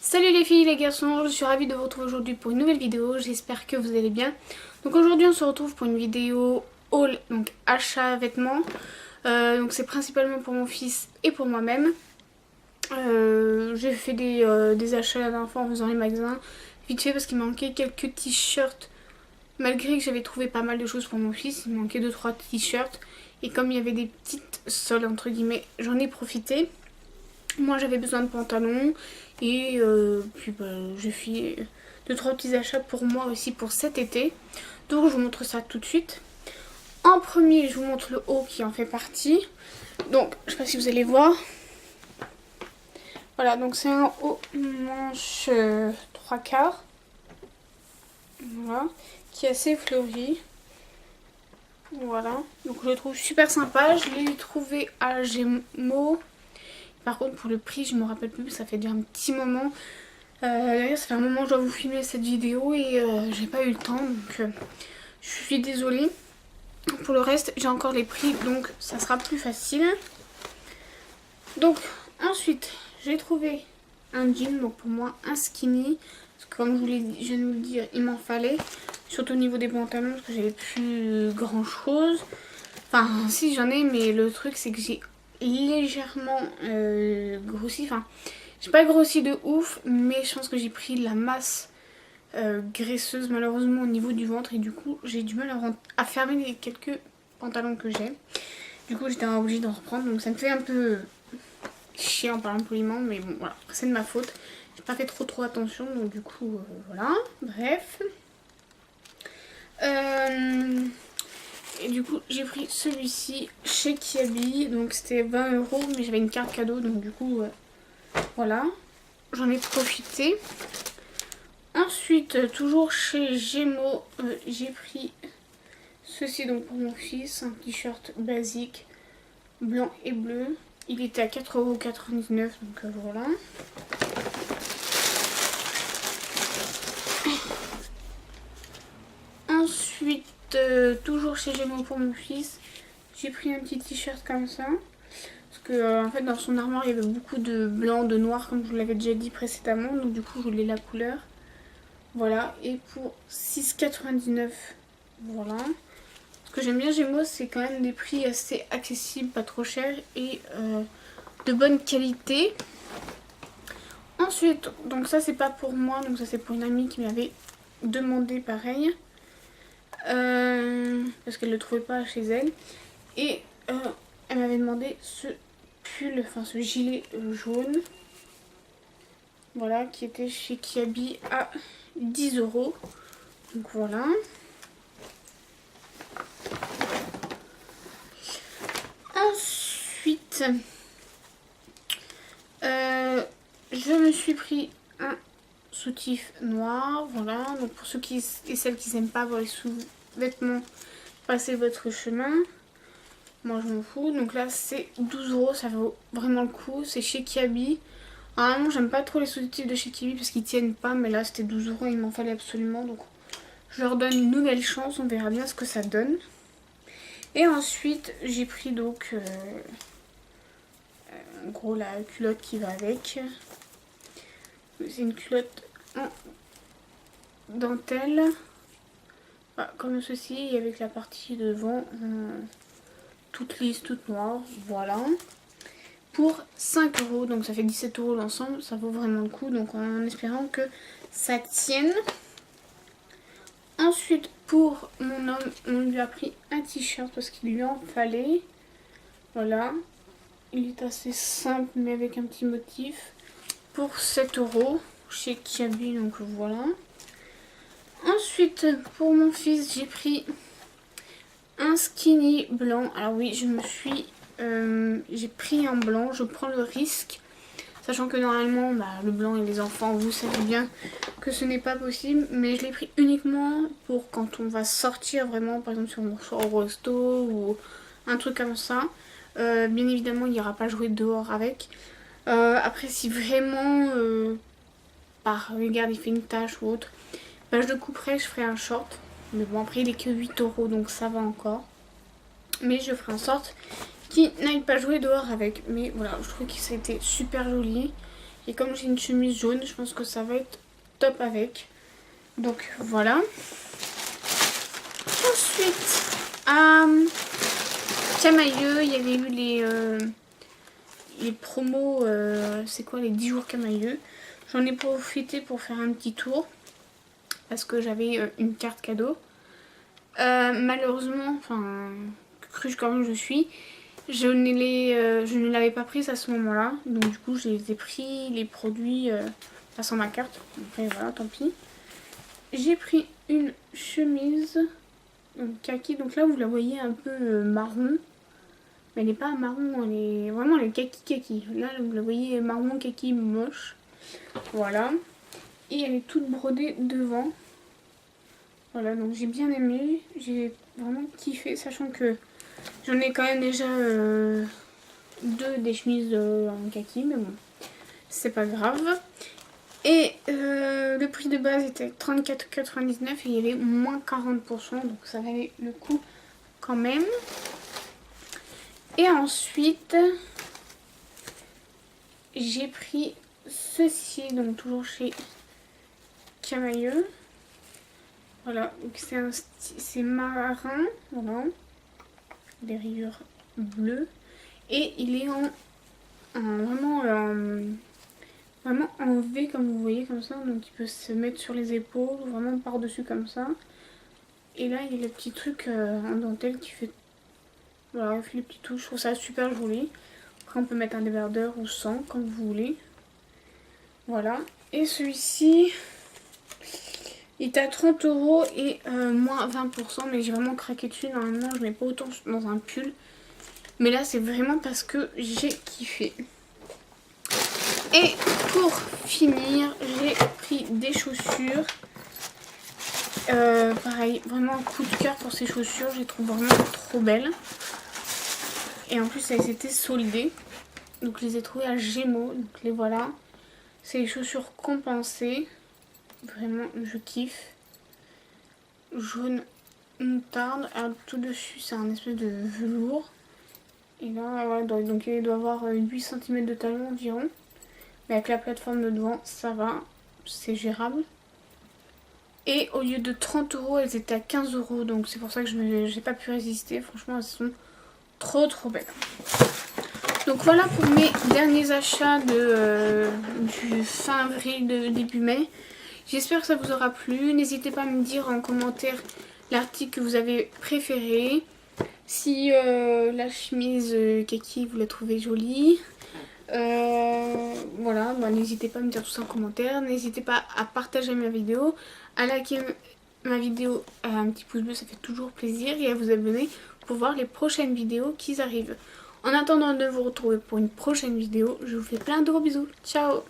Salut les filles et les garçons, je suis ravie de vous retrouver aujourd'hui pour une nouvelle vidéo, j'espère que vous allez bien. Donc aujourd'hui on se retrouve pour une vidéo haul, donc achat vêtements. Donc c'est principalement pour mon fils et pour moi-même. J'ai fait des achats la dernière fois en faisant les magasins, vite fait parce qu'il manquait quelques t-shirts. Malgré que j'avais trouvé pas mal de choses pour mon fils, il manquait 2-3 t-shirts. Et comme il y avait des petites soldes entre guillemets, j'en ai profité. Moi j'avais besoin de pantalons et puis j'ai fait 2-3 petits achats pour moi aussi pour cet été. Donc je vous montre ça tout de suite. En premier je vous montre le haut qui en fait partie. Donc je sais pas si vous allez voir. Voilà, donc c'est un haut manche 3/4. Voilà, qui est assez fleuri. Voilà, donc je le trouve super sympa. Je l'ai trouvé à Gémeaux. Par contre pour le prix je me rappelle plus, ça fait déjà un petit moment. D'ailleurs ça fait un moment que je dois vous filmer cette vidéo et j'ai pas eu le temps, donc je suis désolée. Pour le reste j'ai encore les prix, donc ça sera plus facile. Donc ensuite j'ai trouvé un jean, donc pour moi un skinny, parce que comme je viens de vous le dire, il m'en fallait. Surtout au niveau des pantalons parce que j'avais plus grand chose. Enfin si j'en ai, mais le truc c'est que j'ai légèrement grossi. Enfin j'ai pas grossi de ouf, mais je pense que j'ai pris de la masse graisseuse malheureusement au niveau du ventre. Et du coup j'ai du mal à fermer les quelques pantalons que j'ai. Du coup j'étais obligée d'en reprendre, donc ça me fait un peu chier en parlant poliment. Mais bon voilà, c'est de ma faute. J'ai pas fait trop attention, donc du coup voilà, bref. Et du coup j'ai pris celui-ci chez Kiabi, donc c'était 20 €, mais j'avais une carte cadeau, donc du coup voilà, j'en ai profité. Ensuite toujours chez Gémeaux, j'ai pris ceci donc pour mon fils, un t-shirt basique blanc et bleu. Il était à 4,99 €, donc voilà. Ensuite, toujours chez Gémeaux pour mon fils, j'ai pris un petit t-shirt comme ça. Parce que en fait dans son armoire il y avait beaucoup de blanc, de noir comme je vous l'avais déjà dit précédemment. Donc du coup je voulais la couleur. Voilà, et pour 6,99 €, voilà. Ce que j'aime bien Gémeaux, c'est quand même des prix assez accessibles, pas trop chers et de bonne qualité. Ensuite, donc ça c'est pas pour moi, donc ça c'est pour une amie qui m'avait demandé pareil. Parce qu'elle ne le trouvait pas chez elle. Et elle m'avait demandé ce pull, enfin ce gilet jaune. Voilà, qui était chez Kiabi à 10 €. Donc voilà. Ensuite, je me suis pris un soutif noir. Voilà, donc pour ceux qui et celles qui n'aiment pas avoir les sous-vêtements, passez votre chemin. Moi je m'en fous. Donc là c'est 12 €, ça vaut vraiment le coup. C'est chez Kiabi. Normalement j'aime pas trop les soutifs de chez Kiabi parce qu'ils tiennent pas, mais là c'était 12 €, il m'en fallait absolument. Donc je leur donne une nouvelle chance, on verra bien ce que ça donne. Et ensuite j'ai pris donc en gros la culotte qui va avec. C'est une culotte en dentelle. Voilà, comme ceci, et avec la partie devant toute lisse, toute noire. Voilà. Pour 5 €, donc ça fait 17 € l'ensemble, ça vaut vraiment le coup. Donc en espérant que ça tienne. Ensuite pour mon homme, on lui a pris un t-shirt parce qu'il lui en fallait. Voilà. Il est assez simple mais avec un petit motif. Pour 7 € chez Kiabi, donc voilà. Ensuite pour mon fils j'ai pris un skinny blanc. Alors oui, j'ai pris un blanc, je prends le risque. Sachant que normalement, le blanc et les enfants, vous savez bien que ce n'est pas possible. Mais je l'ai pris uniquement pour quand on va sortir vraiment, par exemple si on sort au resto ou un truc comme ça. Bien évidemment, il n'ira pas jouer dehors avec. Après, si vraiment, par regard, il fait une tache ou autre, je le couperai, je ferai un short. Mais bon, après, il est que 8 € donc ça va encore. Mais je ferai en sorte qu'il n'aille pas jouer dehors avec. Mais voilà, je trouve que c'était super joli. Et comme j'ai une chemise jaune, je pense que ça va être top avec. Donc voilà. Ensuite, à Camailleux, il y avait eu les promos, c'est quoi, les 10 jours Camailleux. J'en ai profité pour faire un petit tour parce que j'avais une carte cadeau. Malheureusement, enfin, cruche comme je suis, je ne l'avais pas prise à ce moment-là. Donc du coup, j'ai pris les produits sans ma carte. Après voilà, tant pis. J'ai pris une chemise kaki. Donc là, vous la voyez un peu marron. Mais elle n'est pas marron, elle est kaki. Là, vous la voyez marron kaki moche. Voilà. Et elle est toute brodée devant. Voilà, donc j'ai bien aimé. J'ai vraiment kiffé, sachant que j'en ai quand même déjà deux des chemises en kaki, mais bon, c'est pas grave. Et le prix de base était 34,99 et il y avait moins 40%, donc ça valait le coup quand même. Et ensuite, j'ai pris ceci, donc toujours chez Camailleux. Voilà, donc c'est marin, voilà, des rayures bleues. Et il est vraiment en V comme vous voyez comme ça, donc il peut se mettre sur les épaules, vraiment par-dessus comme ça. Et là il y a le petit truc en dentelle qui fait, voilà, il fait les petits touches, je trouve ça super joli. Après on peut mettre un débardeur ou sans, comme vous voulez. Voilà, et celui-ci, il est à 30 € et moins 20%, mais j'ai vraiment craqué dessus. Normalement je mets pas autant dans un pull, mais là c'est vraiment parce que j'ai kiffé. Et pour finir, j'ai pris des chaussures. Pareil, vraiment un coup de cœur pour ces chaussures. Je les trouve vraiment trop belles. Et en plus, elles étaient soldées. Donc je les ai trouvées à Gémeaux. Donc les voilà. C'est les chaussures compensées. Vraiment, je kiffe. Jaune moutarde. Alors tout dessus, c'est un espèce de velours. Et là, voilà, donc il doit avoir 8 cm de talon environ. Mais avec la plateforme de devant, ça va, c'est gérable. Et au lieu de 30 €, elles étaient à 15 €. Donc c'est pour ça que je n'ai pas pu résister. Franchement, elles sont trop belles. Donc voilà pour mes derniers achats du fin avril, début mai. J'espère que ça vous aura plu. N'hésitez pas à me dire en commentaire l'article que vous avez préféré. Si la chemise kaki, vous la trouvez jolie. Voilà, bah, n'hésitez pas à me dire tout ça en commentaire. N'hésitez pas à partager ma vidéo, à liker ma vidéo, à un petit pouce bleu, ça fait toujours plaisir, et à vous abonner pour voir les prochaines vidéos qui arrivent. En attendant de vous retrouver pour une prochaine vidéo, je vous fais plein de gros bisous. Ciao!